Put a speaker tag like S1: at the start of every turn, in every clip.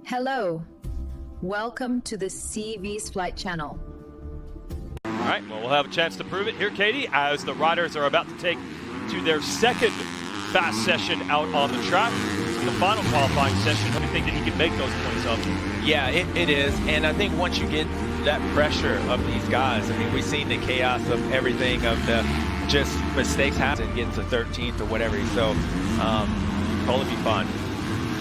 S1: Hello, welcome to the cVsFlight channel.
S2: All right, well, we'll have a chance to prove it here, Katie, as the riders are about to take to their second fast session out on the track. The final qualifying session, do you think that he can make those points up?
S3: Yeah, it is, and I think once you get that pressure of these guys, I mean, we've seen the chaos of everything, of the just mistakes happen and getting to 13th or whatever, so it'll be fun.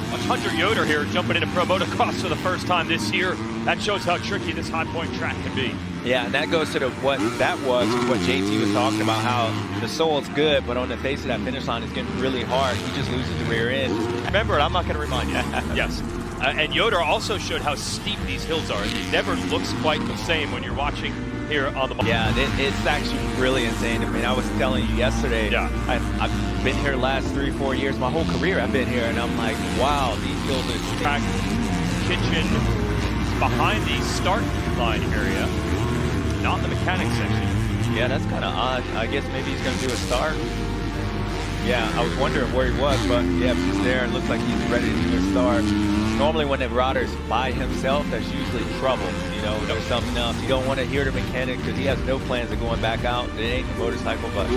S2: Hunter Yoder here jumping into pro motocross for the first time this year. That shows how tricky this high point track can be.
S3: Yeah, and that goes to what JT was talking about, how the soul's good, but on the face of that finish line is getting really hard. He just loses the rear end.
S2: Remember, I'm not going to remind you. Yes. And Yoder also showed how steep these hills are. It never looks quite the same when you're watching here on the...
S3: Yeah, it's actually really insane. I mean, I was telling you yesterday,
S2: yeah.
S3: I've been here the last 3-4 years. My whole career I've been here, and I'm like, wow, these hills are...
S2: Track kitchen behind the start line area, not the mechanics section.
S3: Yeah, that's kind of odd. I guess maybe he's going to do a start. Yeah, I was wondering where he was, but yeah, he's there. It looks like he's ready to do a start. Normally when the rider's by himself, that's usually trouble. You know, there's something else. You don't want to hear the mechanic because he has no plans of going back out. It ain't the motorcycle, but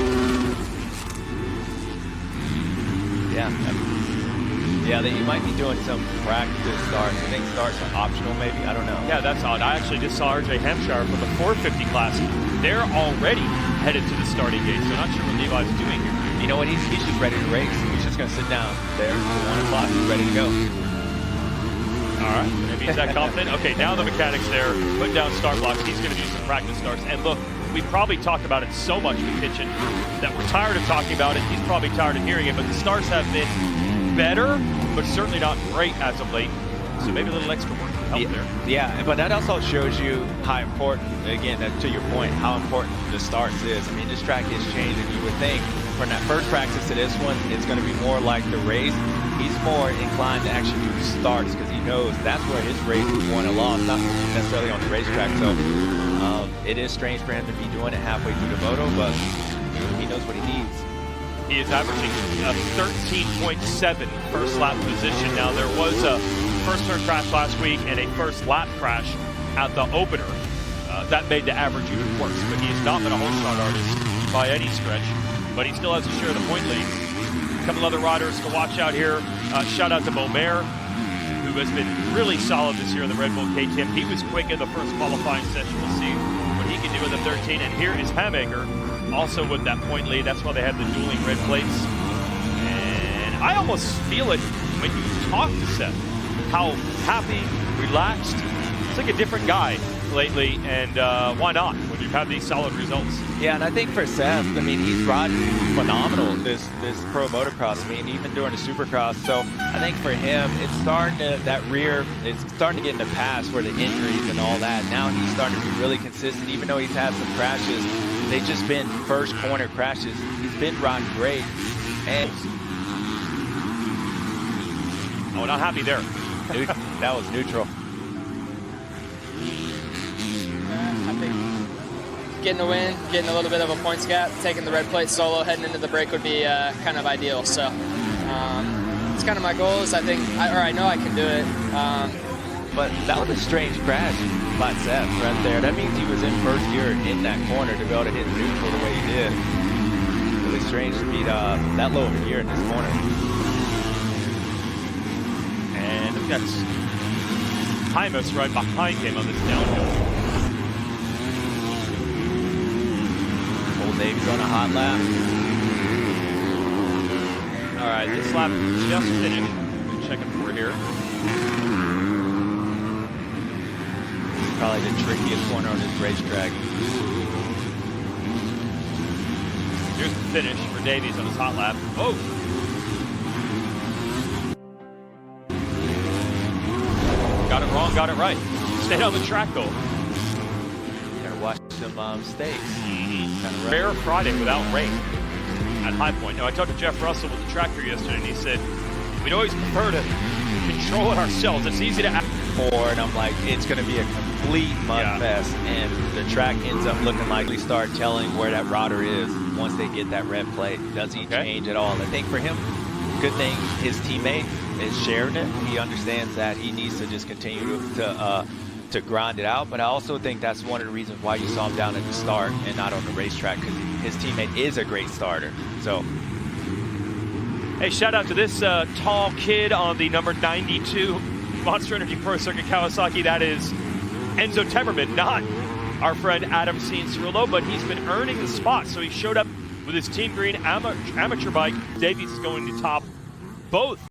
S3: yeah, he might be doing some practice starts. I think starts are optional, maybe. I don't know.
S2: Yeah, that's odd. I actually just saw RJ Hampshire from the 450 class. They're already headed to the starting gate, so not sure what Levi's doing here.
S3: You know what? He's just ready to race. He's just going to sit down there at 1 o'clock. He's ready to go.
S2: All right, maybe he's that confident. Okay, now the mechanic's there, put down start blocks. He's going to do some practice starts. And look, we probably talked about it so much in the kitchen that we're tired of talking about it. He's probably tired of hearing it, but the starts have been better, but certainly not great as of late. So maybe a little extra work can help there.
S3: Yeah, but that also shows you how important, again, to your point, how important the starts is. I mean, this track is changing. You would think from that first practice to this one, it's going to be more like the race. He's more inclined to actually do starts because he knows that's where his race is won and lost, not necessarily on the racetrack. So it is strange for him to be doing it halfway through the moto, but he knows what he needs.
S2: He is averaging a 13.7 first lap position. Now, there was a first turn crash last week and a first lap crash at the opener. That made the average even worse, but he has not been a whole shot artist by any stretch, but he still has a share of the point lead. A couple other riders to watch out here. Shout out to Beaumer, who has been really solid this year in the Red Bull KTM. He was quick in the first qualifying session. We'll see what he can do in the 13. And here is Hammaker, also with that point lead. That's why they have the dueling red plates. And I almost feel it when you talk to Seth, how happy, relaxed. It's like a different guy lately, and why not when you've had these solid results?
S3: Yeah, and I think for Seth, I mean, he's riding phenomenal this pro motocross. I mean, even during the supercross. So I think for him, it's starting to, that rear, it's starting to get in the past where the injuries and all that. Now he's starting to be really consistent, even though he's had some crashes. They've just been first corner crashes. He's been riding great. And
S2: oh, not happy there.
S3: That was neutral.
S4: I think getting a win, getting a little bit of a points gap, taking the red plate solo, heading into the break would be kind of ideal. So it's kind of my goals. I think, I know I can do it.
S3: But that was a strange crash by Seth right there. That means he was in first gear in that corner to be able to hit neutral the way he did. Really strange to be that low of a gear in this corner.
S2: And we've got Hymus right behind him on this downhill.
S3: Old Davies on a hot lap.
S2: All right, this lap just finished. We're checking for here.
S3: Probably the trickiest corner on this racetrack.
S2: Here's the finish for Davies on his hot lap. Oh! Got it wrong, got it right. Stayed on the track though.
S3: Gotta watch some mistakes.
S2: Kind of rare Friday without rain at High Point. Now, I talked to Jeff Russell with the tractor yesterday, and he said, we'd always prefer to control it ourselves. It's easy to act
S3: for, and I'm like, it's going to be a complete mud fest, and the track ends up looking like we start telling where that rotor is once they get that red plate. Does he change at all? I think for him, good thing his teammate is sharing it. He understands that he needs to just continue to grind it out. But I also think that's one of the reasons why you saw him down at the start and not on the racetrack, because his teammate is a great starter. So,
S2: hey, shout out to this tall kid on the number 92 Monster Energy Pro Circuit Kawasaki. That is Enzo Temmerman, not our friend Adam Cianciarulo, but he's been earning the spot. So he showed up with his Team Green amateur bike. Davies is going to top both